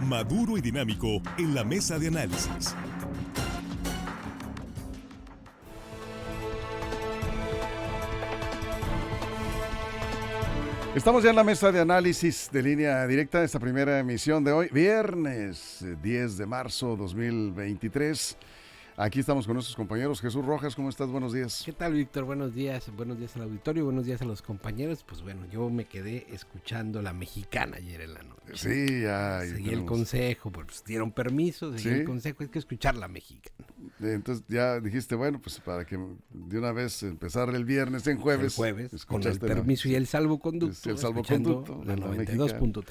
maduro y dinámico en la mesa de análisis. Estamos ya en la mesa de análisis de Línea Directa, esta primera emisión de hoy, viernes 10 de marzo 2023. Aquí estamos con nuestros compañeros. Jesús Rojas, ¿cómo estás? Buenos días. ¿Qué tal, Víctor? Buenos días al auditorio, buenos días a los compañeros. Pues bueno, yo me quedé escuchando La Mexicana ayer en la noche. Sí, ya. Seguí el consejo, pues dieron permiso, seguí el consejo, hay que escuchar La Mexicana. Entonces ya dijiste, bueno, pues para que de una vez empezar el viernes en jueves. El jueves, con el permiso y el salvoconducto. El salvoconducto. La 92.3.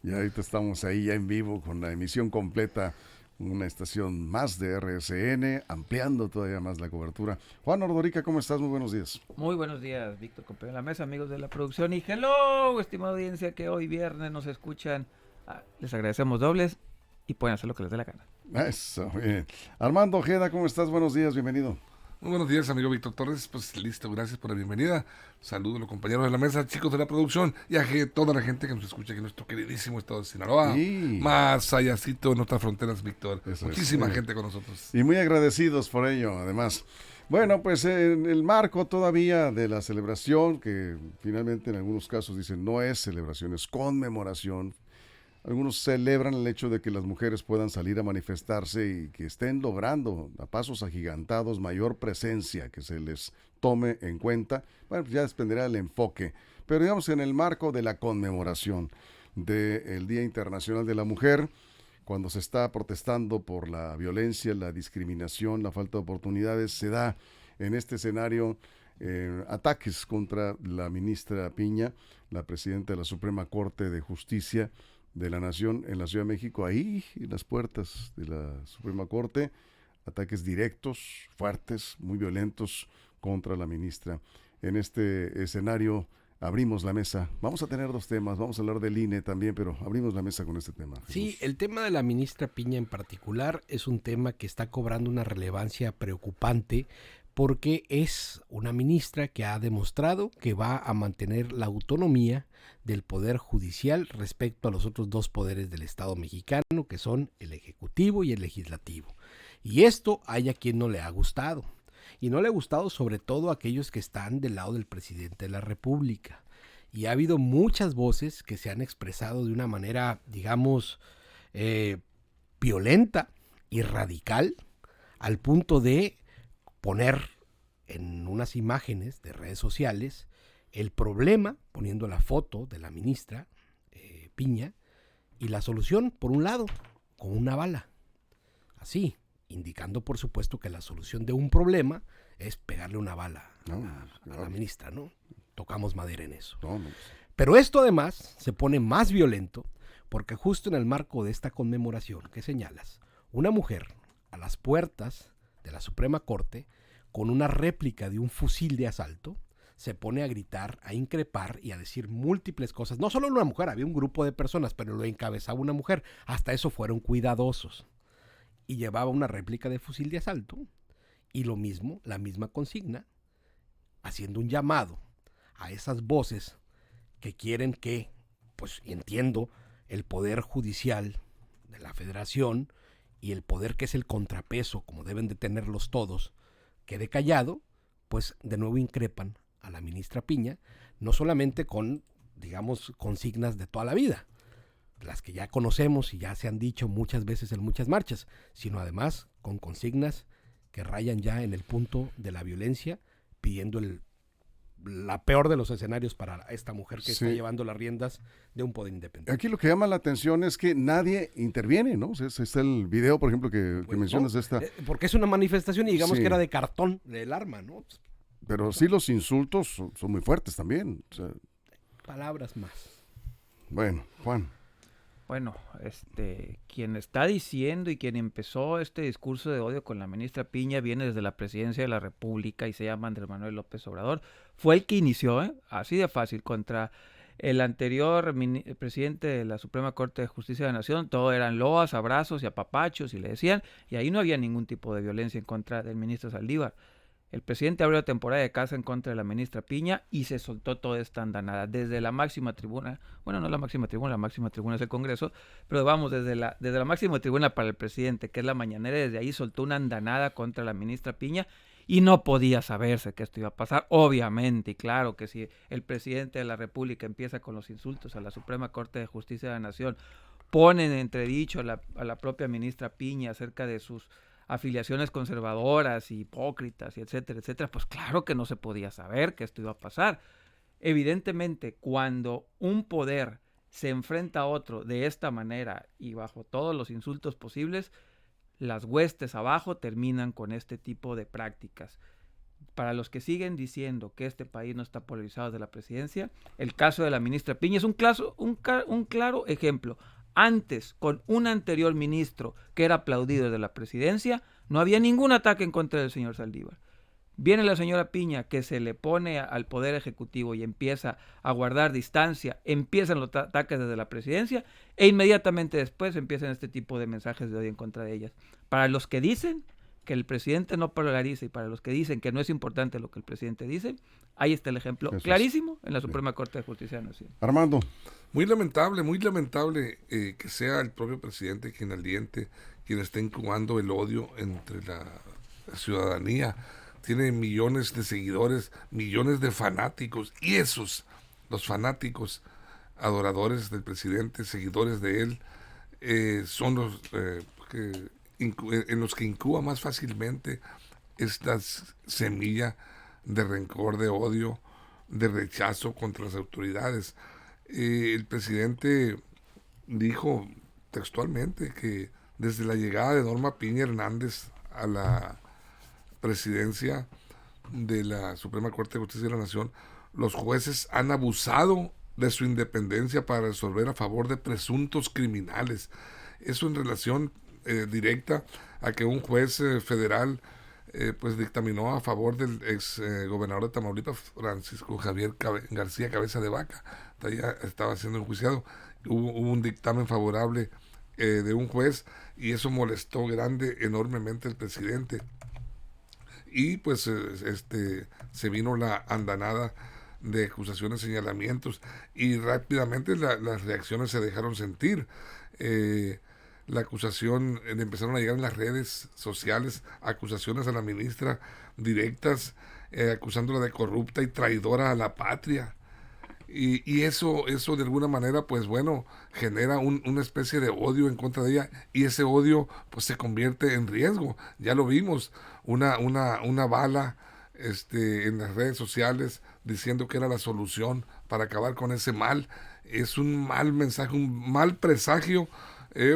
Y ahorita estamos ahí ya en vivo con la emisión completa. Una estación más de RSN, ampliando todavía más la cobertura. Juan Ordorica, ¿cómo estás? Muy buenos días. Muy buenos días, Víctor, compañero de la mesa, amigos de la producción. Y hello, estimada audiencia que hoy viernes nos escuchan. Les agradecemos dobles y pueden hacer lo que les dé la gana. Eso, bien. Armando Ojeda, ¿cómo estás? Buenos días, bienvenido. Muy buenos días, amigo Víctor Torres. Pues listo, gracias por la bienvenida. Saludos a los compañeros de la mesa, chicos de la producción y a toda la gente que nos escucha aquí en nuestro queridísimo estado de Sinaloa. Sí. Más allácito en nuestras fronteras, Víctor. Muchísima gente con nosotros. Y muy agradecidos por ello, además. Bueno, pues en el marco todavía de la celebración, que finalmente en algunos casos dicen no es celebración, es conmemoración. Algunos celebran el hecho de que las mujeres puedan salir a manifestarse y que estén logrando a pasos agigantados mayor presencia, que se les tome en cuenta. Bueno, pues ya dependerá del enfoque. Pero digamos en el marco de la conmemoración del Día Internacional de la Mujer, cuando se está protestando por la violencia, la discriminación, la falta de oportunidades, se da en este escenario ataques contra la ministra Piña, la presidenta de la Suprema Corte de Justicia de la Nación en la Ciudad de México, ahí en las puertas de la Suprema Corte, ataques directos, fuertes, muy violentos contra la ministra. En este escenario abrimos la mesa. Vamos a tener dos temas, vamos a hablar del INE también, pero abrimos la mesa con este tema. Jesús. Sí, el tema de la ministra Piña en particular es un tema que está cobrando una relevancia preocupante porque es una ministra que ha demostrado que va a mantener la autonomía del Poder Judicial respecto a los otros dos poderes del Estado mexicano, que son el Ejecutivo y el Legislativo. Y esto hay a quien no le ha gustado. Y no le ha gustado sobre todo a aquellos que están del lado del presidente de la República. Y ha habido muchas voces que se han expresado de una manera, digamos, violenta y radical, al punto de poner en unas imágenes de redes sociales el problema, poniendo la foto de la ministra Piña, y la solución, por un lado, con una bala. Así, indicando por supuesto que la solución de un problema es pegarle una bala a la ministra, ¿no? Tocamos madera en eso. Pero esto además se pone más violento porque justo en el marco de esta conmemoración que señalas, una mujer a las puertas de la Suprema Corte con una réplica de un fusil de asalto se pone a gritar, a increpar y a decir múltiples cosas. No solo una mujer, había un grupo de personas, pero lo encabezaba una mujer. Hasta eso fueron cuidadosos. Y llevaba una réplica de fusil de asalto y lo mismo, la misma consigna, haciendo un llamado a esas voces que quieren que, pues entiendo, el Poder Judicial de la Federación y el poder que es el contrapeso, como deben de tenerlos todos, quede callado, pues de nuevo increpan a la ministra Piña, no solamente con, digamos, consignas de toda la vida, las que ya conocemos y ya se han dicho muchas veces en muchas marchas, sino además con consignas que rayan ya en el punto de la violencia, pidiendo la peor de los escenarios para esta mujer que está llevando las riendas de un poder independiente. Aquí lo que llama la atención es que nadie interviene, ¿no? O sea, está el video, por ejemplo, que mencionas. No, porque es una manifestación y digamos que era de cartón, del arma, ¿no? Pero sí los insultos son muy fuertes también. O sea, palabras más. Bueno, Juan. Bueno, quien está diciendo y quien empezó este discurso de odio con la ministra Piña viene desde la presidencia de la República y se llama Andrés Manuel López Obrador. Fue el que inició, así de fácil, contra el anterior presidente de la Suprema Corte de Justicia de la Nación. Todo eran loas, abrazos y apapachos y le decían, y ahí no había ningún tipo de violencia en contra del ministro Saldívar. El presidente abrió la temporada de caza en contra de la ministra Piña y se soltó toda esta andanada. Desde la máxima tribuna, bueno, no la máxima tribuna es el Congreso, pero vamos, desde la máxima tribuna para el presidente, que es la mañanera, desde ahí soltó una andanada contra la ministra Piña y no podía saberse que esto iba a pasar, obviamente, y claro que si el presidente de la República empieza con los insultos a la Suprema Corte de Justicia de la Nación, ponen en entredicho a la propia ministra Piña acerca de sus afiliaciones conservadoras, hipócritas, y etcétera, etcétera, pues claro que no se podía saber que esto iba a pasar. Evidentemente, cuando un poder se enfrenta a otro de esta manera y bajo todos los insultos posibles, las huestes abajo terminan con este tipo de prácticas. Para los que siguen diciendo que este país no está polarizado de la presidencia, el caso de la ministra Piña es un claro ejemplo. Antes, con un anterior ministro que era aplaudido de la presidencia, no había ningún ataque en contra del señor Saldívar. Viene la señora Piña, que se le pone al Poder Ejecutivo y empieza a guardar distancia, empiezan los ataques desde la presidencia e inmediatamente después empiezan este tipo de mensajes de odio en contra de ellas. Para los que dicen que el presidente no polariza y para los que dicen que no es importante lo que el presidente dice, ahí está el ejemplo clarísimo en la Suprema Corte de Justicia de la Nación. Armando. Muy lamentable que sea el propio presidente quien aliente, quien está incubando el odio entre la ciudadanía. Tiene millones de seguidores, millones de fanáticos, y los fanáticos adoradores del presidente, seguidores de él, son los en los que incuba más fácilmente esta semilla de rencor, de odio, de rechazo contra las autoridades. El presidente dijo textualmente que desde la llegada de Norma Piña Hernández a la presidencia de la Suprema Corte de Justicia de la Nación, los jueces han abusado de su independencia para resolver a favor de presuntos criminales. Eso en relación directa a que un juez federal pues dictaminó a favor del ex gobernador de Tamaulipas, Francisco Javier García Cabeza de Vaca. Ya estaba siendo enjuiciado. Hubo un dictamen favorable de un juez y eso molestó enormemente al presidente. Y pues se vino la andanada de acusaciones, señalamientos, y rápidamente las reacciones se dejaron sentir. La acusación, empezaron a llegar en las redes sociales acusaciones a la ministra directas, acusándola de corrupta y traidora a la patria. Y eso de alguna manera, pues bueno, genera una especie de odio en contra de ella, y ese odio pues se convierte en riesgo. Ya lo vimos, una bala en las redes sociales diciendo que era la solución para acabar con ese mal. Es un mal mensaje, un mal presagio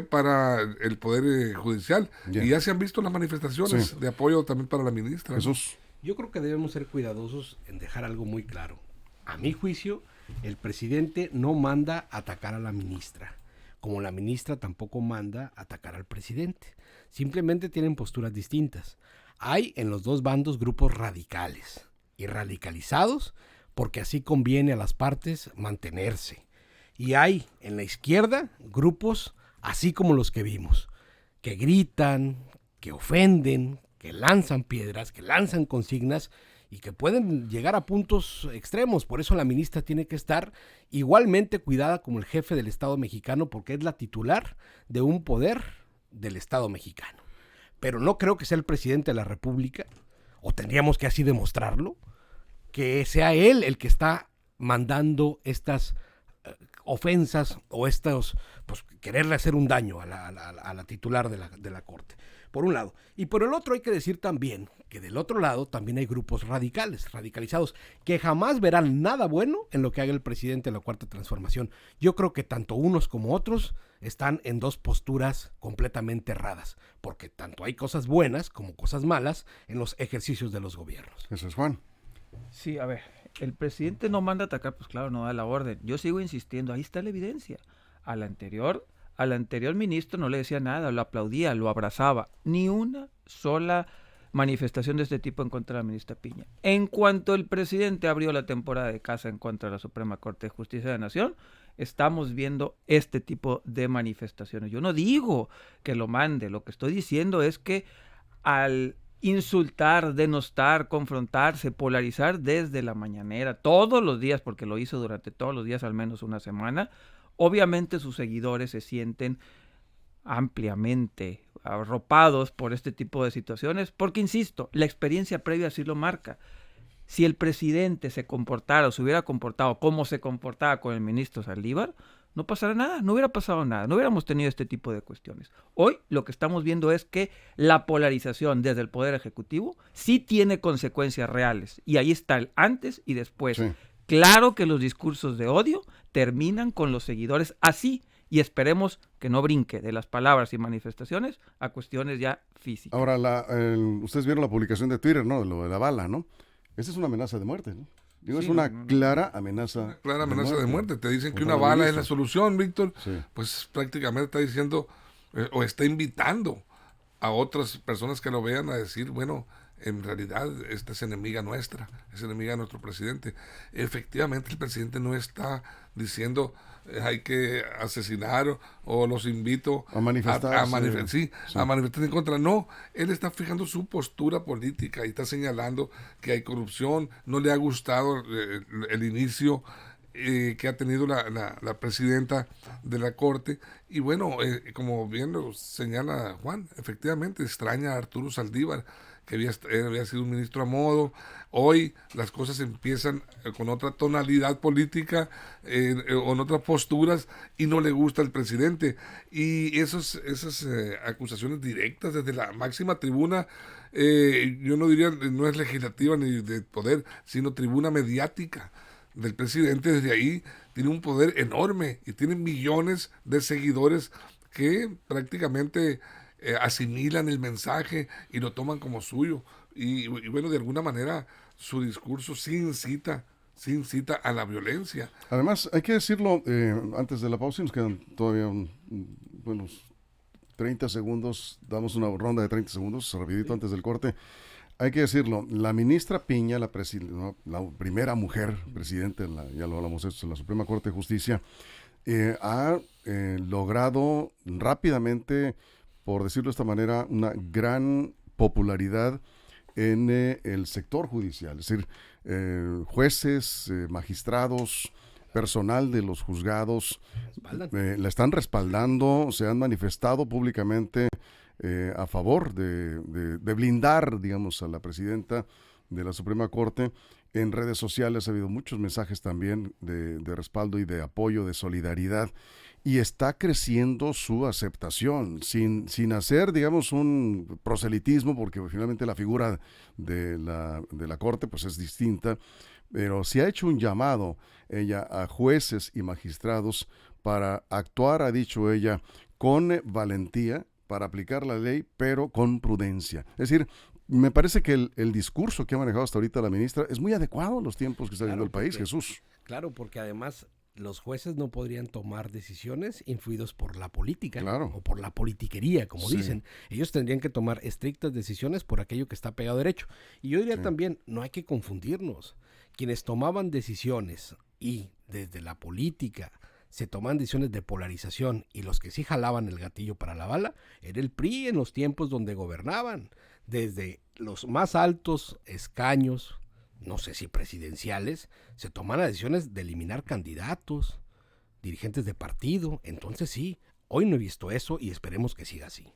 para el Poder Judicial. Yeah. Y ya se han visto las manifestaciones de apoyo también para la ministra. Jesús. Yo creo que debemos ser cuidadosos en dejar algo muy claro. A mi juicio, el presidente no manda atacar a la ministra, como la ministra tampoco manda atacar al presidente. Simplemente tienen posturas distintas. Hay en los dos bandos grupos radicales y radicalizados porque así conviene a las partes mantenerse. Y hay en la izquierda grupos así como los que vimos, que gritan, que ofenden, que lanzan piedras, que lanzan consignas y que pueden llegar a puntos extremos. Por eso la ministra tiene que estar igualmente cuidada como el jefe del Estado mexicano, porque es la titular de un poder del Estado mexicano. Pero no creo que sea el presidente de la República, o tendríamos que así demostrarlo, que sea él el que está mandando estas ofensas o estos, pues, quererle hacer un daño a la titular de la Corte, por un lado. Y por el otro hay que decir también que del otro lado también hay grupos radicalizados, que jamás verán nada bueno en lo que haga el presidente de la Cuarta Transformación. Yo creo que tanto unos como otros están en dos posturas completamente erradas, porque tanto hay cosas buenas como cosas malas en los ejercicios de los gobiernos. Eso es Juan. Sí, a ver, el presidente no manda a atacar, pues claro, no da la orden. Yo sigo insistiendo, ahí está la evidencia. Al anterior ministro no le decía nada, lo aplaudía, lo abrazaba. Ni una sola manifestación de este tipo en contra de la ministra Piña. En cuanto el presidente abrió la temporada de caza en contra de la Suprema Corte de Justicia de la Nación, estamos viendo este tipo de manifestaciones. Yo no digo que lo mande, lo que estoy diciendo es que al insultar, denostar, confrontarse, polarizar desde la mañanera, todos los días, porque lo hizo durante todos los días, al menos una semana, obviamente sus seguidores se sienten ampliamente arropados por este tipo de situaciones, porque insisto, la experiencia previa así lo marca. Si el presidente se comportara o se hubiera comportado como se comportaba con el ministro Saldívar, no pasará nada, no hubiera pasado nada, no hubiéramos tenido este tipo de cuestiones. Hoy lo que estamos viendo es que la polarización desde el Poder Ejecutivo sí tiene consecuencias reales, y ahí está el antes y después. Sí. Claro que los discursos de odio terminan con los seguidores así, y esperemos que no brinque de las palabras y manifestaciones a cuestiones ya físicas. Ahora, ustedes vieron la publicación de Twitter, ¿no? De lo de la bala, ¿no? Esa es una amenaza de muerte, ¿no? Digo, Sí, es una clara amenaza. Clara amenaza de muerte. Te dicen que Contra una la bala es ministra. la solución, Víctor. Sí. Pues prácticamente está diciendo o está invitando a otras personas que lo vean a decir, bueno, en realidad esta es enemiga nuestra, es enemiga de nuestro presidente. Efectivamente el presidente no está diciendo hay que asesinar o los invito A manifestarse. a manifestar en contra. No, él está fijando su postura política y está señalando que hay corrupción, no le ha gustado el inicio que ha tenido la presidenta de la Corte. Y bueno, como bien lo señala Juan, efectivamente extraña a Arturo Saldívar, que había sido un ministro a modo. Hoy las cosas empiezan con otra tonalidad política, con otras posturas, y no le gusta al presidente. Y esas acusaciones directas desde la máxima tribuna, yo no diría, no es legislativa ni de poder, sino tribuna mediática del presidente, desde ahí tiene un poder enorme y tiene millones de seguidores que prácticamente asimilan el mensaje y lo toman como suyo. Y bueno, de alguna manera su discurso sí incita a la violencia. Además, hay que decirlo, antes de la pausa, nos quedan todavía buenos 30 segundos, damos una ronda de 30 segundos, rapidito antes del corte. Hay que decirlo, la ministra Piña, la primera mujer presidente, ya lo hablamos esto, en la Suprema Corte de Justicia, ha logrado rápidamente, por decirlo de esta manera, una gran popularidad en el sector judicial, es decir, jueces, magistrados, personal de los juzgados la están respaldando, se han manifestado públicamente a favor de blindar, digamos, a la presidenta de la Suprema Corte. En redes sociales ha habido muchos mensajes también de respaldo y de apoyo, de solidaridad, y está creciendo su aceptación, sin hacer, digamos, un proselitismo, porque finalmente la figura de la Corte pues es distinta, pero sí ha hecho un llamado ella a jueces y magistrados para actuar, ha dicho ella, con valentía, para aplicar la ley, pero con prudencia. Es decir, me parece que el discurso que ha manejado hasta ahorita la ministra es muy adecuado a los tiempos que está viviendo el país, Jesús. Claro, porque además los jueces no podrían tomar decisiones influidos por la política, claro, o por la politiquería, como sí, dicen. Ellos tendrían que tomar estrictas decisiones por aquello que está pegado a derecho. Y yo diría también, no hay que confundirnos. Quienes tomaban decisiones y desde la política se toman decisiones de polarización, y los que sí jalaban el gatillo para la bala era el PRI en los tiempos donde gobernaban. Desde los más altos escaños, no sé si presidenciales, se toman las decisiones de eliminar candidatos, dirigentes de partido. Entonces sí, hoy no he visto eso y esperemos que siga así.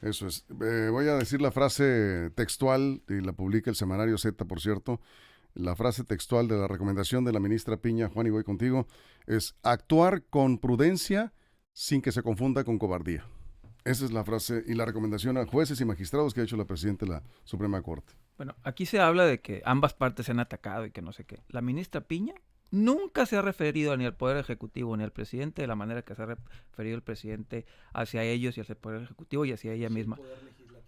Eso es. Voy a decir la frase textual, y la publica el semanario Z, por cierto. La frase textual de la recomendación de la ministra Piña, Juan, y voy contigo, es actuar con prudencia sin que se confunda con cobardía. Esa es la frase y la recomendación a jueces y magistrados que ha hecho la presidenta de la Suprema Corte. Bueno, aquí se habla de que ambas partes se han atacado y que no sé qué. La ministra Piña nunca se ha referido ni al Poder Ejecutivo ni al presidente de la manera que se ha referido el presidente hacia ellos y hacia el Poder Ejecutivo y hacia ella misma.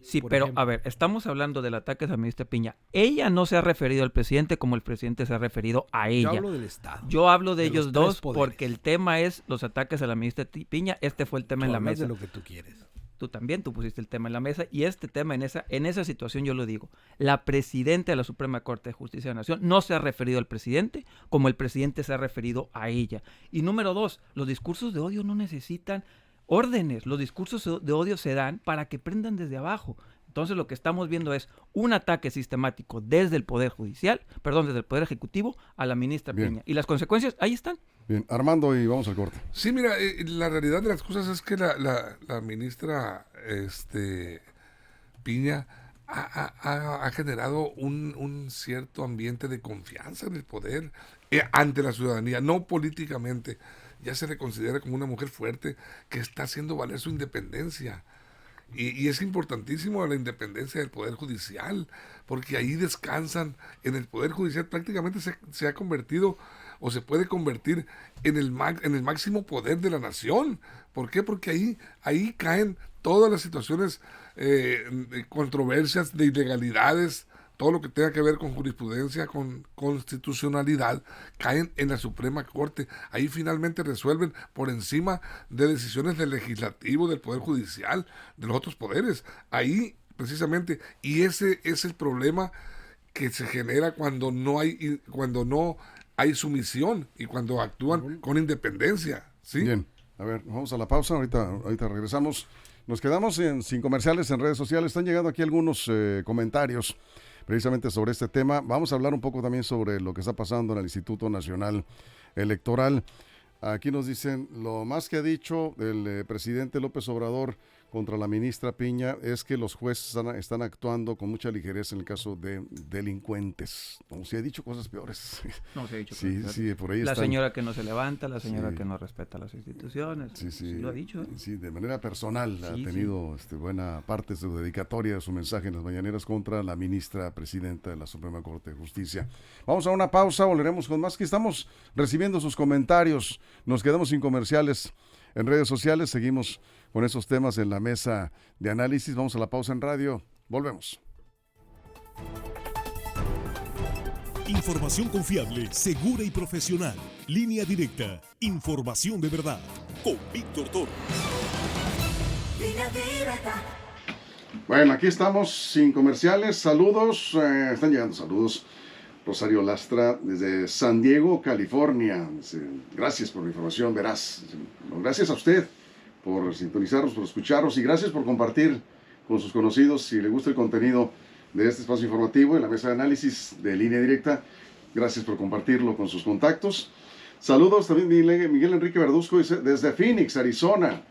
Sí, pero a ver, estamos hablando del ataque a la ministra Piña. Ella no se ha referido al presidente como el presidente se ha referido a ella. Yo hablo del Estado. Yo hablo de ellos dos poderes, porque el tema es los ataques a la ministra Piña. Este fue el tema en la mesa. De lo que tú quieres. Tú también, tú pusiste el tema en la mesa y este tema en esa situación yo lo digo. La presidenta de la Suprema Corte de Justicia de la Nación no se ha referido al presidente como el presidente se ha referido a ella. Y número dos, los discursos de odio no necesitan órdenes. Los discursos de odio se dan para que prendan desde abajo. Entonces lo que estamos viendo es un ataque sistemático desde el Poder Judicial, desde el Poder Ejecutivo a la ministra Bien. Piña. Y las consecuencias ahí están. Bien, Armando, y vamos al corte. Sí, mira, la realidad de las cosas es que la ministra Piña ha generado un cierto ambiente de confianza en el poder ante la ciudadanía, no políticamente. Ya se le considera como una mujer fuerte que está haciendo valer su independencia. Y es importantísimo la independencia del Poder Judicial, porque ahí descansan. En el Poder Judicial prácticamente se ha convertido o se puede convertir en el máximo poder de la nación. ¿Por qué? Porque ahí caen todas las situaciones, de controversias, de ilegalidades, todo lo que tenga que ver con jurisprudencia, con constitucionalidad, caen en la Suprema Corte. Ahí finalmente resuelven por encima de decisiones del Legislativo, del Poder Judicial, de los otros poderes. Ahí, precisamente, y ese es el problema que se genera cuando no hay sumisión y cuando actúan con independencia. ¿Sí? Bien, a ver, vamos a la pausa, ahorita regresamos. Nos quedamos sin comerciales en redes sociales. Están llegando aquí algunos comentarios precisamente sobre este tema. Vamos a hablar un poco también sobre lo que está pasando en el Instituto Nacional Electoral. Aquí nos dicen, lo más que ha dicho el presidente López Obrador contra la ministra Piña es que los jueces están actuando con mucha ligereza en el caso de delincuentes. Como si ha dicho cosas peores. No se ha dicho Sí, cosas sí, por ahí La están. señora que no se levanta, la señora Sí. que no respeta las instituciones. Sí, Lo ha dicho. Sí, de manera personal ha Sí, tenido buena parte de su dedicatoria, de su mensaje en las mañaneras contra la ministra presidenta de la Suprema Corte de Justicia. Vamos a una pausa, volveremos con más, que estamos recibiendo sus comentarios. Nos quedamos sin comerciales en redes sociales, seguimos con esos temas en la mesa de análisis. Vamos a la pausa en radio, volvemos. Información confiable, segura y profesional. Línea directa. Información de verdad. Con Víctor Toro. Bueno, aquí estamos sin comerciales. Saludos, están llegando saludos. Rosario Lastra desde San Diego, California. Dice, gracias por la información, verás. Gracias a usted por sintonizarnos, por escucharnos y gracias por compartir con sus conocidos. Si le gusta el contenido de este espacio informativo en la mesa de análisis de Línea Directa, gracias por compartirlo con sus contactos. Saludos también Miguel Enrique Verduzco dice, desde Phoenix, Arizona.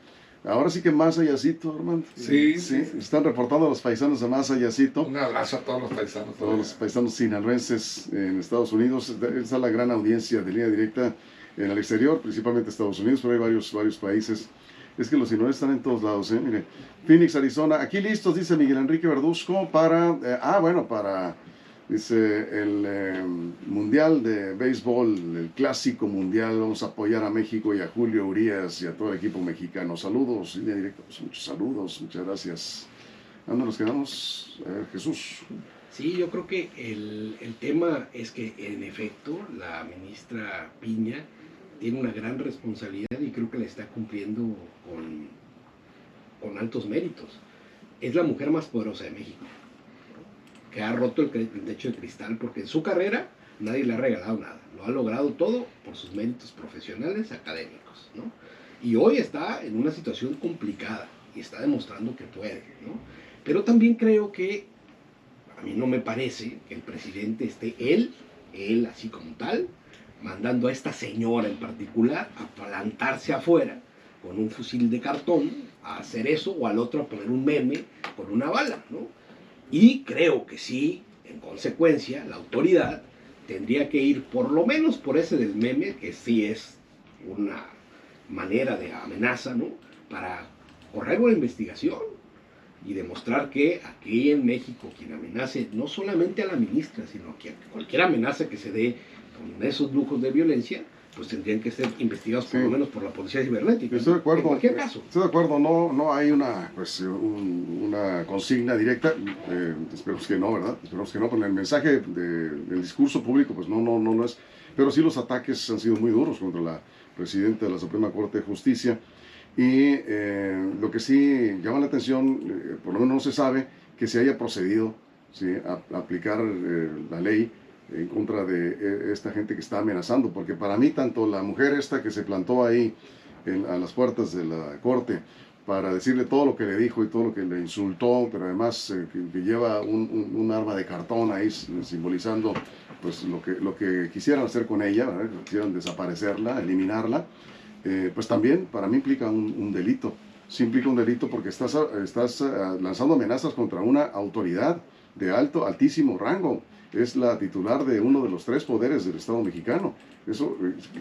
Ahora sí que Masa Yacito, Armando. Sí. Están reportando a los paisanos de Masa Yacito. Un abrazo a todos los paisanos. Todos los paisanos sinaloenses en Estados Unidos. Está la gran audiencia de Línea Directa en el exterior, principalmente Estados Unidos, pero hay varios países. Es que los sinaloenses están en todos lados, Mire, Phoenix, Arizona. Aquí listos, dice Miguel Enrique Verduzco, para dice, el Mundial de Béisbol, el Clásico Mundial. Vamos a apoyar a México y a Julio Urías y a todo el equipo mexicano. Saludos, Línea Directa. Pues muchos saludos, muchas gracias. ¿Dónde nos quedamos? A ver, Jesús. Sí, yo creo que el tema es que, en efecto, la ministra Piña tiene una gran responsabilidad y creo que la está cumpliendo con altos méritos. Es la mujer más poderosa de México, que ha roto el techo de cristal, porque en su carrera nadie le ha regalado nada. Lo ha logrado todo por sus méritos profesionales, académicos, ¿no? Y hoy está en una situación complicada y está demostrando que puede, ¿no? Pero también creo que, a mí no me parece que el presidente esté él así como tal, mandando a esta señora en particular a plantarse afuera con un fusil de cartón, a hacer eso, o al otro a poner un meme con una bala, ¿no? Y creo que sí, en consecuencia, la autoridad tendría que ir por lo menos por ese del meme, que sí es una manera de amenaza, ¿no? Para correr una investigación y demostrar que aquí en México quien amenace no solamente a la ministra, sino que cualquier amenaza que se dé con esos lujos de violencia, pues tendrían que ser investigados por lo menos por la policía cibernética. Estoy de acuerdo. En cualquier caso. Estoy de acuerdo, no hay una consigna directa, esperemos que no, ¿verdad? Esperemos que no, pero el mensaje del discurso público, pues no es, pero sí los ataques han sido muy duros contra la presidenta de la Suprema Corte de Justicia, y lo que sí llama la atención, por lo menos no se sabe que se haya procedido, ¿sí?, a aplicar la ley en contra de esta gente que está amenazando, porque para mí tanto la mujer esta que se plantó ahí a las puertas de la corte, para decirle todo lo que le dijo y todo lo que le insultó, pero además que lleva un arma de cartón ahí simbolizando pues lo que quisieran hacer con ella, ¿verdad? Quisieran desaparecerla, eliminarla, pues también para mí implica un delito. Sí implica un delito porque estás lanzando amenazas contra una autoridad de altísimo rango. Es la titular de uno de los 3 poderes del Estado mexicano. Eso,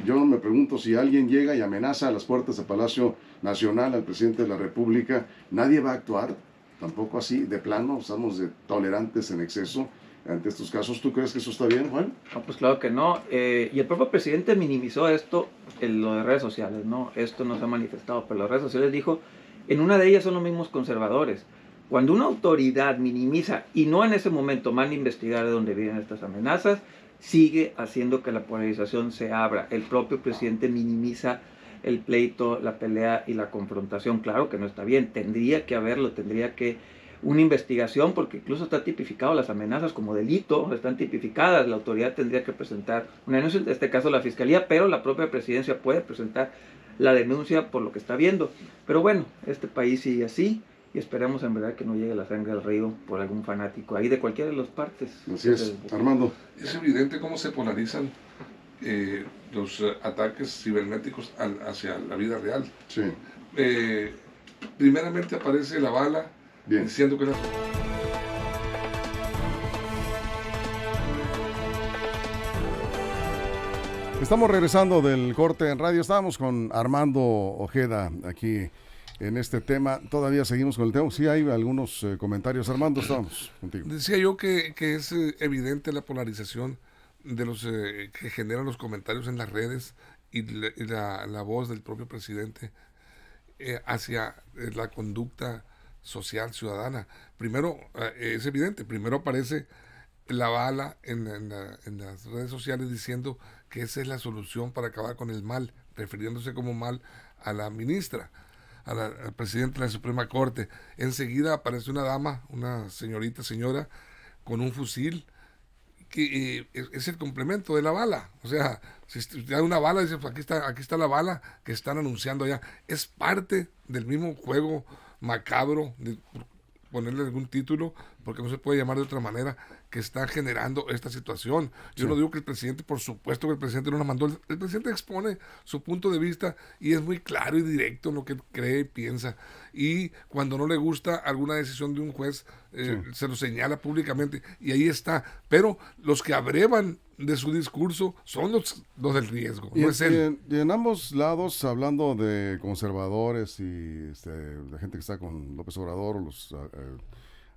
yo me pregunto si alguien llega y amenaza a las puertas del Palacio Nacional al presidente de la República, ¿nadie va a actuar? Tampoco así, de plano, estamos tolerantes en exceso ante estos casos. ¿Tú crees que eso está bien, Juan? No, pues claro que no. Y el propio presidente minimizó esto en lo de redes sociales, ¿no? Esto no se ha manifestado, pero las redes sociales dijo, en una de ellas son los mismos conservadores. Cuando una autoridad minimiza y no en ese momento manda a investigar de dónde vienen estas amenazas, sigue haciendo que la polarización se abra. El propio presidente minimiza el pleito, la pelea y la confrontación. Claro que no está bien, tendría que haberlo, tendría que una investigación, porque incluso está tipificado las amenazas como delito, están tipificadas, la autoridad tendría que presentar una denuncia, en este caso la Fiscalía, pero la propia presidencia puede presentar la denuncia por lo que está viendo. Pero bueno, este país sigue así, y esperemos en verdad que no llegue la sangre al río por algún fanático ahí de cualquiera de las partes. Así es, Armando. Es evidente cómo se polarizan los ataques cibernéticos hacia la vida real. Sí. Primeramente aparece la bala diciendo que era... Estamos regresando del corte en radio. Estábamos con Armando Ojeda aquí en este tema. Todavía seguimos con el tema. Sí, hay algunos comentarios. Armando, estamos contigo. Decía yo que es evidente la polarización de los que generan los comentarios en las redes y la voz del propio presidente hacia la conducta social ciudadana. Primero, es evidente, primero aparece la bala en las redes sociales diciendo que esa es la solución para acabar con el mal, refiriéndose como mal a la ministra, al presidente de la Suprema Corte. Enseguida aparece una dama, una señora, con un fusil, que es el complemento de la bala. O sea, si hay una bala, dice, pues aquí está la bala que están anunciando allá. Es parte del mismo juego macabro, de ponerle algún título, porque no se puede llamar de otra manera, que está generando esta situación. Yo no digo que el presidente, por supuesto que el presidente no la mandó, el presidente expone su punto de vista y es muy claro y directo en lo que cree y piensa, y cuando no le gusta alguna decisión de un juez, se lo señala públicamente, y ahí está. Pero los que abrevan de su discurso son los del riesgo, no es él. Y en ambos lados, hablando de conservadores y de gente que está con López Obrador, o los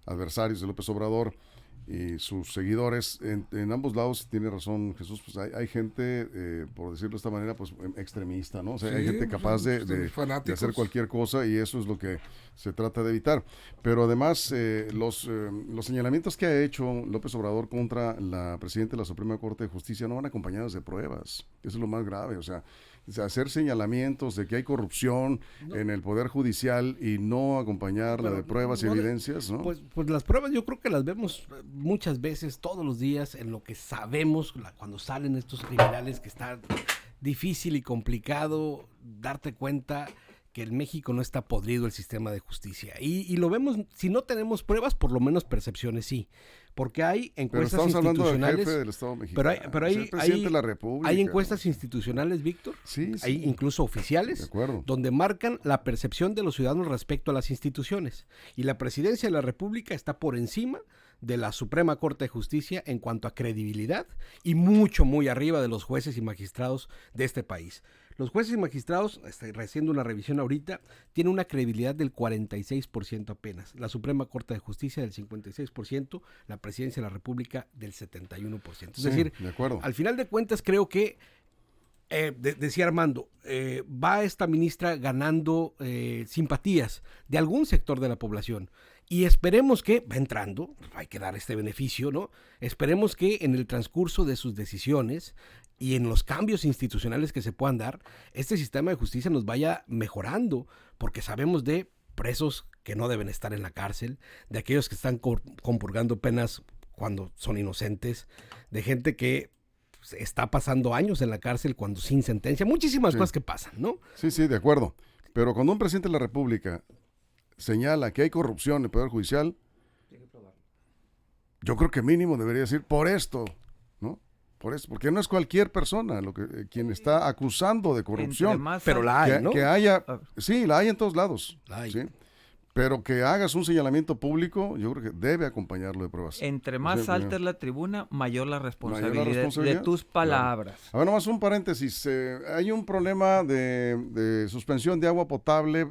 adversarios de López Obrador y sus seguidores, en ambos lados tiene razón Jesús, pues hay gente, por decirlo de esta manera, pues extremista, ¿no? O sea, sí, hay gente capaz de hacer cualquier cosa, y eso es lo que se trata de evitar. Pero además, los señalamientos que ha hecho López Obrador contra la presidenta de la Suprema Corte de Justicia no van acompañados de pruebas. Eso es lo más grave, o sea, hacer señalamientos de que hay corrupción en el Poder Judicial y no acompañarla de pruebas y evidencias, ¿no? Pues las pruebas yo creo que las vemos muchas veces, todos los días, en lo que sabemos, cuando salen estos criminales, que está difícil y complicado darte cuenta que en México no está podrido el sistema de justicia. Y lo vemos, si no tenemos pruebas, por lo menos percepciones sí. Porque hay encuestas institucionales. Del jefe del Estado mexicano. Pero hay presidente de la República, hay encuestas institucionales, Víctor. Sí. Hay incluso oficiales. De acuerdo. Donde marcan la percepción de los ciudadanos respecto a las instituciones. Y la presidencia de la República está por encima de la Suprema Corte de Justicia en cuanto a credibilidad, y muy arriba de los jueces y magistrados de este país. Los jueces y magistrados, haciendo una revisión ahorita, tienen una credibilidad del 46% apenas. La Suprema Corte de Justicia del 56%, la Presidencia de la República del 71%. Es decir, de acuerdo. Al final de cuentas creo que, decía Armando, va esta ministra ganando simpatías de algún sector de la población. Y esperemos que, va entrando, hay que dar este beneficio, ¿no? Esperemos que en el transcurso de sus decisiones y en los cambios institucionales que se puedan dar, este sistema de justicia nos vaya mejorando, porque sabemos de presos que no deben estar en la cárcel, de aquellos que están compurgando penas cuando son inocentes, de gente que está pasando años en la cárcel cuando sin sentencia, muchísimas cosas que pasan, ¿no? Sí, de acuerdo. Pero cuando un presidente de la República señala que hay corrupción en el Poder Judicial, yo creo que mínimo debería decir por esto, ¿no? Por esto, porque no es cualquier persona quien está acusando de corrupción. Pero la hay, ¿no? Que haya, sí, la hay en todos lados. La hay. ¿Sí? Pero que hagas un señalamiento público, yo creo que debe acompañarlo de pruebas. Entre más alta es la tribuna, mayor la responsabilidad de tus palabras. Claro. A ver, nomás un paréntesis. Hay un problema de suspensión de agua potable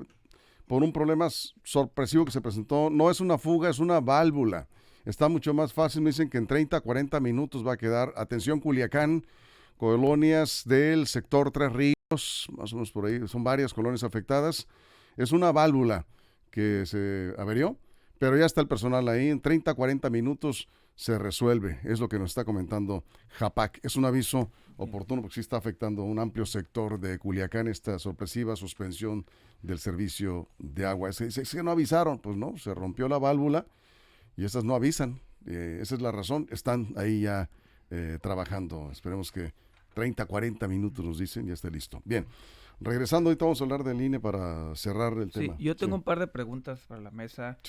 por un problema sorpresivo que se presentó. No es una fuga, es una válvula. Está mucho más fácil. Me dicen que en 30, 40 minutos va a quedar. Atención, Culiacán, colonias del sector Tres Ríos, más o menos por ahí. Son varias colonias afectadas. Es una válvula que se averió, pero ya está el personal ahí, en 30, 40 minutos se resuelve, es lo que nos está comentando Japac. Es un aviso oportuno porque sí está afectando a un amplio sector de Culiacán esta sorpresiva suspensión del servicio de agua. Es que no avisaron, pues no, se rompió la válvula y estas no avisan, esa es la razón, están ahí ya trabajando, esperemos que 30, 40 minutos nos dicen, ya esté listo. Bien. Regresando, ahorita vamos a hablar del INE para cerrar el tema. Sí, yo tengo un par de preguntas para la mesa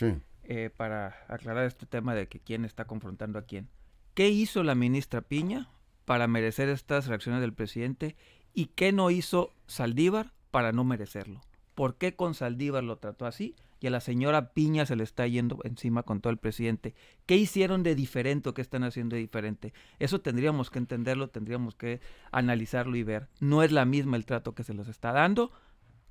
para aclarar este tema de que quién está confrontando a quién. ¿Qué hizo la ministra Piña para merecer estas reacciones del presidente y qué no hizo Saldívar para no merecerlo? ¿Por qué con Saldívar lo trató así y a la señora Piña se le está yendo encima con todo el presidente? ¿Qué hicieron de diferente o qué están haciendo de diferente? Eso tendríamos que entenderlo, tendríamos que analizarlo y ver. No es la misma el trato que se les está dando.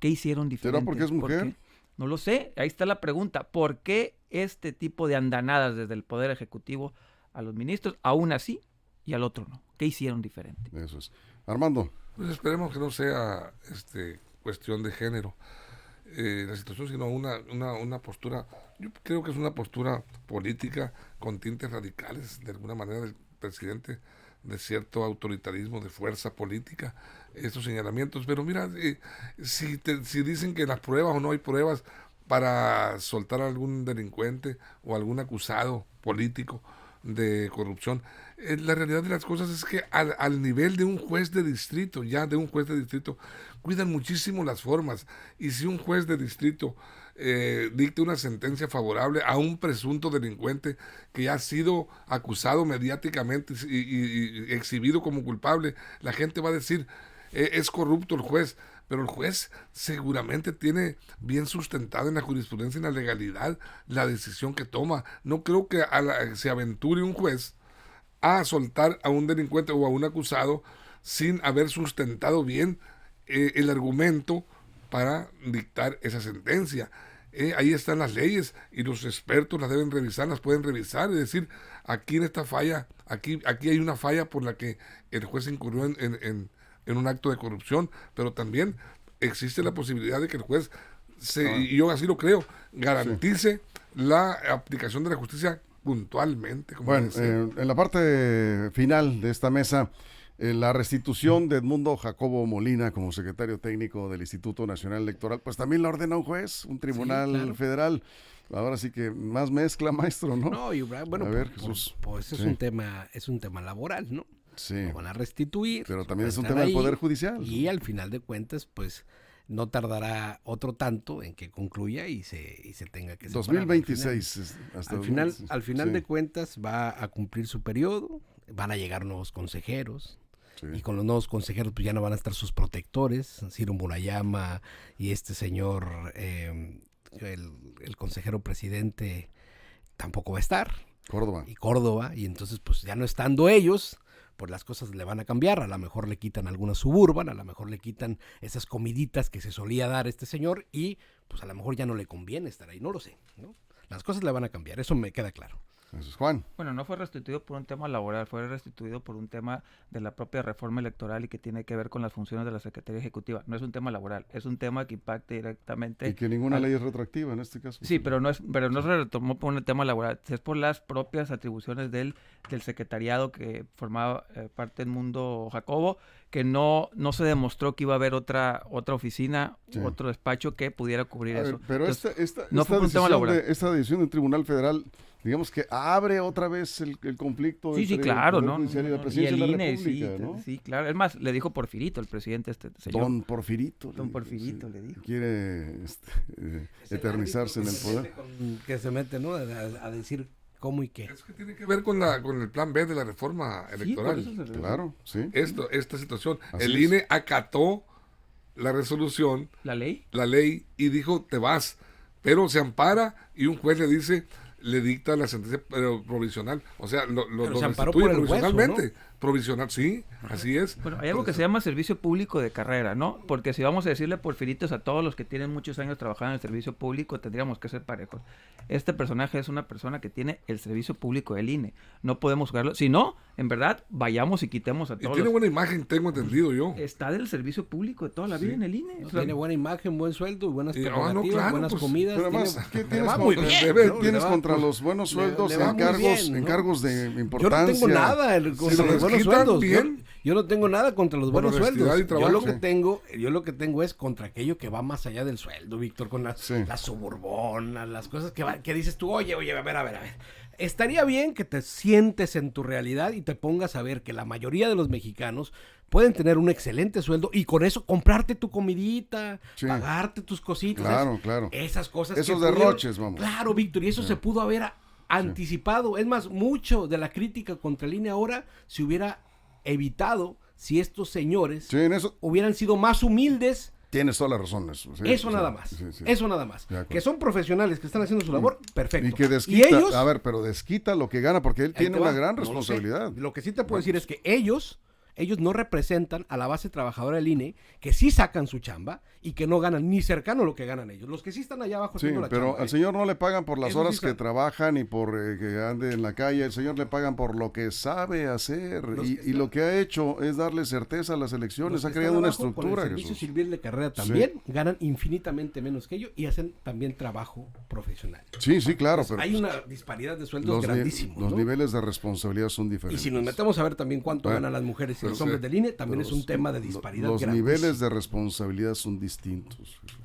¿Qué hicieron diferente? ¿Será porque es mujer? No lo sé, ahí está la pregunta. ¿Por qué este tipo de andanadas desde el Poder Ejecutivo a los ministros, a una sí y al otro no? ¿Qué hicieron diferente? Eso es. Armando. Pues esperemos que no sea cuestión de género la situación, sino una postura, yo creo que es una postura política con tintes radicales, de alguna manera, del presidente, de cierto autoritarismo, de fuerza política, estos señalamientos. Pero mira, si dicen que las pruebas o no hay pruebas para soltar a algún delincuente o algún acusado político de corrupción, la realidad de las cosas es que al nivel de un juez de distrito, cuidan muchísimo las formas, y si un juez de distrito dicta una sentencia favorable a un presunto delincuente que ha sido acusado mediáticamente y exhibido como culpable, la gente va a decir es corrupto el juez. Pero el juez seguramente tiene bien sustentada en la jurisprudencia y en la legalidad la decisión que toma. No creo que se aventure un juez a soltar a un delincuente o a un acusado sin haber sustentado bien el argumento para dictar esa sentencia. Ahí están las leyes y los expertos las deben revisar, las pueden revisar y decir, aquí en esta falla, aquí hay una falla por la que el juez incurrió en un acto de corrupción, pero también existe la posibilidad de que el juez, y yo así lo creo, garantice la aplicación de la justicia puntualmente. Bueno, en la parte final de esta mesa, la restitución de Edmundo Jacobo Molina como secretario técnico del Instituto Nacional Electoral, pues también la ordena un juez, un tribunal federal. Ahora sí que más mezcla, maestro, ¿no? No, y bueno, a ver, Jesús. Pues es un tema laboral, ¿no? Sí. Lo van a restituir. Pero también es un tema del Poder Judicial. Y al final de cuentas, pues no tardará otro tanto en que concluya y se tenga que separar. 2026. Al final de cuentas va a cumplir su periodo, van a llegar nuevos consejeros. Sí. Y con los nuevos consejeros pues ya no van a estar sus protectores, Ciro Murayama y este señor, el consejero presidente tampoco va a estar. Córdoba, y entonces pues ya no estando ellos, pues las cosas le van a cambiar. A lo mejor le quitan alguna suburban, a lo mejor le quitan esas comiditas que se solía dar este señor y pues a lo mejor ya no le conviene estar ahí, no lo sé, ¿no? Las cosas le van a cambiar, eso me queda claro. Eso es Juan. Bueno, no fue restituido por un tema laboral, fue restituido por un tema de la propia reforma electoral y que tiene que ver con las funciones de la Secretaría Ejecutiva. No es un tema laboral, es un tema que impacta directamente. Y que ninguna ley es retroactiva en este caso. Sí, pero no se retomó por un tema laboral, es por las propias atribuciones del secretariado que formaba parte del Mundo Jacobo, que no se demostró que iba a haber otra oficina, Sí. otro despacho que pudiera cubrir A ver, eso. pero Entonces, esta no fue un tema laboral. esta decisión del Tribunal Federal, digamos que abre otra vez el conflicto Sí, entre claro, el ¿no? Poder Judicial y la Y Presidencia el de la INE, República, sí, ¿no? sí, claro. Es más, le dijo Porfirito, el presidente señor. Don Porfirito. Don Porfirito le dijo. Quiere eternizarse en el poder. Que se mete, ¿no? A decir cómo y qué. Es que tiene que ver con el plan B de la reforma electoral. Sí, por eso Claro, sí. Esta situación. Así El es. INE acató la resolución, ¿La ley? la ley, y dijo, te vas. Pero se ampara y un juez le dicta la sentencia provisional. O sea, lo se amparó restituye por el hueso, provisionalmente. Provisional, sí, así es. Bueno, hay algo que se llama servicio público de carrera, ¿no? Porque si vamos a decirle porfiritos a todos los que tienen muchos años trabajando en el servicio público, tendríamos que ser parejos. Este personaje es una persona que tiene el servicio público del INE. No podemos jugarlo. Si no, en verdad, vayamos y quitemos a Y todos tiene los... buena imagen, tengo entendido yo. Está del servicio público de toda la vida en el INE. O sea, Tiene buena imagen, buen sueldo, buenas Y, prerrogativas, claro, buenas pues, comidas. Pero además, tiene- ¿qué le tienes, va muy contra, bien, ¿qué ¿no? tienes Le va- contra los buenos sueldos le va en muy bien, ¿no? cargos de Yo no importancia? tengo nada contra se los los buenos quitan sueldos. bien. Yo no tengo nada contra los Por buenos honestidad sueldos. y trabajo. Yo lo que tengo es contra aquello que va más allá del sueldo, Víctor, con las Sí. suburbonas, las cosas que dices tú, oye, a ver. Estaría bien que te sientes en tu realidad y te pongas a ver que la mayoría de los mexicanos pueden tener un excelente sueldo y con eso comprarte tu comidita, Sí. pagarte tus cositas. Claro, claro. Esas cosas Esos que pudieron- derroches, vamos. Claro, Víctor, y eso se pudo haber anticipado. Es más, mucho de la crítica contra el INE ahora se hubiera evitado si estos señores Sí, en eso hubieran sido más humildes. tienes toda la razón. Eso, sí, Eso sí, nada más. sí, sí. Eso nada más. De acuerdo. Que son profesionales que están haciendo su labor, perfecto. Y que desquita, ellos, a ver, pero desquita lo que gana porque él ahí tiene te una va, gran no lo sé. responsabilidad. Lo que sí te puedo decir es que ellos no representan a la base trabajadora del INE, que sí sacan su chamba y que no ganan ni cercano a lo que ganan ellos. Los que sí están allá abajo Sí, haciendo la pero chamba. al señor no le pagan por las Eso horas sí que sabe. trabaja ni por que ande en la calle. El señor le pagan por lo que sabe hacer. Los Y, que y lo que ha hecho es darle certeza a las elecciones. Los Ha que creado están una abajo, con estructura, el servicio Jesús. civil de carrera también ganan infinitamente menos que ellos y hacen también trabajo profesional. Sí, sí, claro. Pero Hay una disparidad de sueldos los, grandísimos. los ¿no? niveles de responsabilidad son Y diferentes. si nos metemos a ver también cuánto Bueno, ganan las mujeres y pero los hombres sí, del INE, también Pero es un tema de disparidad Los grandísimo. niveles de responsabilidad son distintos.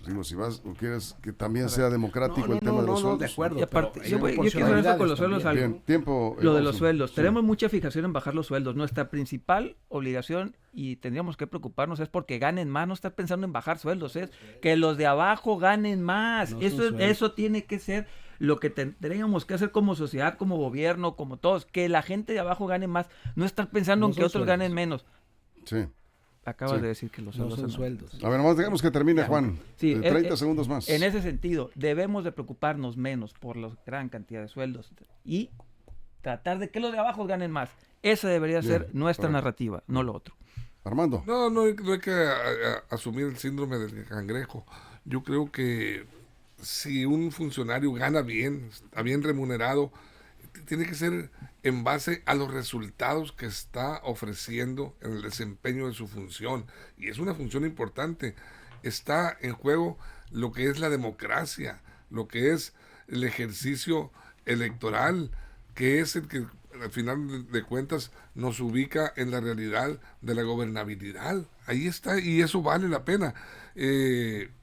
Digo, si vas o quieres que también sea democrático el tema de los sueldos. de acuerdo. Y aparte, pero yo hay quiero hacer eso con los proporcionalidades sueldos también. algo. Bien, tiempo. Lo de los Alfonso. sueldos. Sí. Tenemos mucha fijación en bajar los sueldos. Nuestra principal obligación, y tendríamos que preocuparnos, es porque ganen más. No estar pensando en bajar sueldos, es que los de abajo ganen más. No son sueldos. Eso tiene que ser lo que tendríamos que hacer como sociedad, como gobierno, como todos. Que la gente de abajo gane más. No estar pensando No en que son otros sueldos. ganen menos. Sí. Acabas Sí. de decir que los No sueldos son son sueldos. A ver, nomás digamos que termine, Juan. Sí, 30 segundos más. En ese sentido, debemos de preocuparnos menos por la gran cantidad de sueldos y tratar de que los de abajo ganen más. Esa debería Bien, ser nuestra correcto. narrativa, no lo otro. Armando. No hay que asumir el síndrome del cangrejo. Yo creo que si un funcionario gana bien, está bien remunerado, tiene que ser en base a los resultados que está ofreciendo en el desempeño de su función. Y es una función importante. Está en juego lo que es la democracia, lo que es el ejercicio electoral, que es el que al final de cuentas nos ubica en la realidad de la gobernabilidad. Ahí está, y eso vale la pena.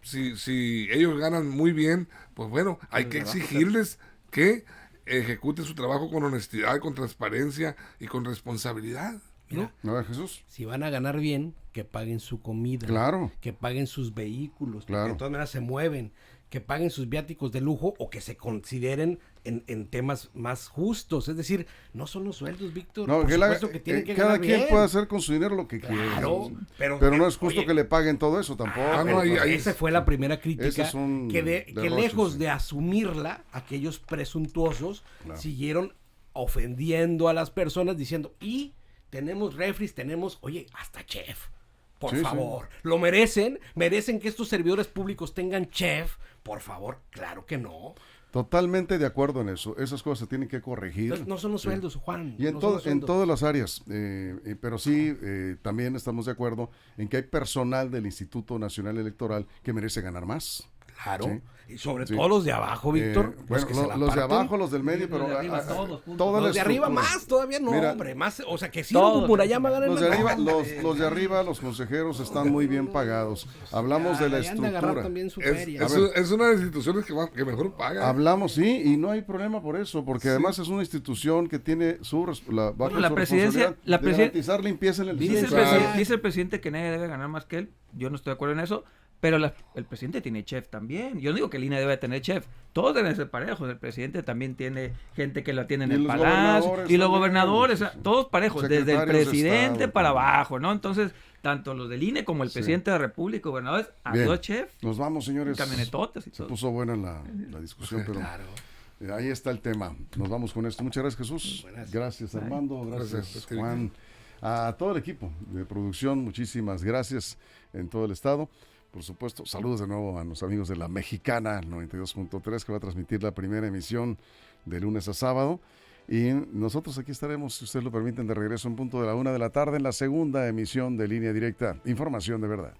Si ellos ganan muy bien, pues bueno, hay que exigirles que ejecuten su trabajo con honestidad, con transparencia y con responsabilidad. Mira, A ver, Jesús. si van a ganar bien, que paguen su comida. Claro. Que paguen sus vehículos. Claro. Que de todas maneras se mueven. Que paguen sus viáticos de lujo o que se consideren en temas más justos. Es decir, no son los sueldos, Víctor. No, Por que supuesto que tienen que cada ganar quien bien. puede hacer con su dinero lo que Claro, quiera. pero no es justo oye, que le paguen todo eso tampoco. no, ahí- esa fue la primera Ese crítica es un que derroche, lejos sí. de asumirla, aquellos presuntuosos Claro. siguieron ofendiendo a las personas diciendo, y tenemos refris, tenemos, oye, hasta chef, por Sí, sí. favor, lo merecen que estos servidores públicos tengan chef, por favor, claro que no. Totalmente de acuerdo en eso. Esas cosas se tienen que corregir. Entonces, no son los Sí. sueldos, Juan. Y en, no son los en sueldos. todas las áreas, pero sí, también estamos de acuerdo en que hay personal del Instituto Nacional Electoral que merece ganar más. Claro. Sí. Y sobre Sí. todo los de abajo, Víctor. Bueno, que se la los de parten. abajo, los del medio, pero Los de arriba, todos juntos. toda la Los de arriba estructura. más, todavía no, Mira, hombre. Más, o sea, que sí, todos, como Murayama ganan Los de más. arriba, No, los de arriba, los consejeros están muy bien pagados. Hablamos de la ahí han de agarrar estructura. también su Es, feria. es una de las instituciones que mejor paga. Hablamos, sí, y no hay problema por eso, porque además es una institución que tiene bajo Bueno, la su presidencia- responsabilidad la de presi- garantizar limpieza en el Dice el, distrito. dice el presidente que nadie debe ganar más que él. Yo no estoy de acuerdo en eso. Pero el presidente tiene chef también. Yo no digo que el INE debe tener chef. Todos deben ser parejos. El presidente también tiene gente que lo atiende en Y el los palacio. gobernadores Y los también, gobernadores, sí, o sea, sí. todos parejos. Desde el Secretarios de presidente Estado para también. abajo, ¿no? Entonces, tanto los del INE como el Sí. presidente de la República, gobernadores, Bien. adiós chef, Nos vamos, señores. camionetotas y Se todo. puso buena la discusión, pero ahí está el tema. Nos vamos con esto. Muchas gracias, Jesús. Gracias, Armando. Gracias, Gracias. Juan. A todo el equipo de producción, muchísimas gracias en todo el estado. Por supuesto, saludos de nuevo a los amigos de La Mexicana 92.3, que va a transmitir la primera emisión de lunes a sábado. Y nosotros aquí estaremos, si ustedes lo permiten, de regreso en punto de la 1 de la tarde en la segunda emisión de Línea Directa. Información de verdad.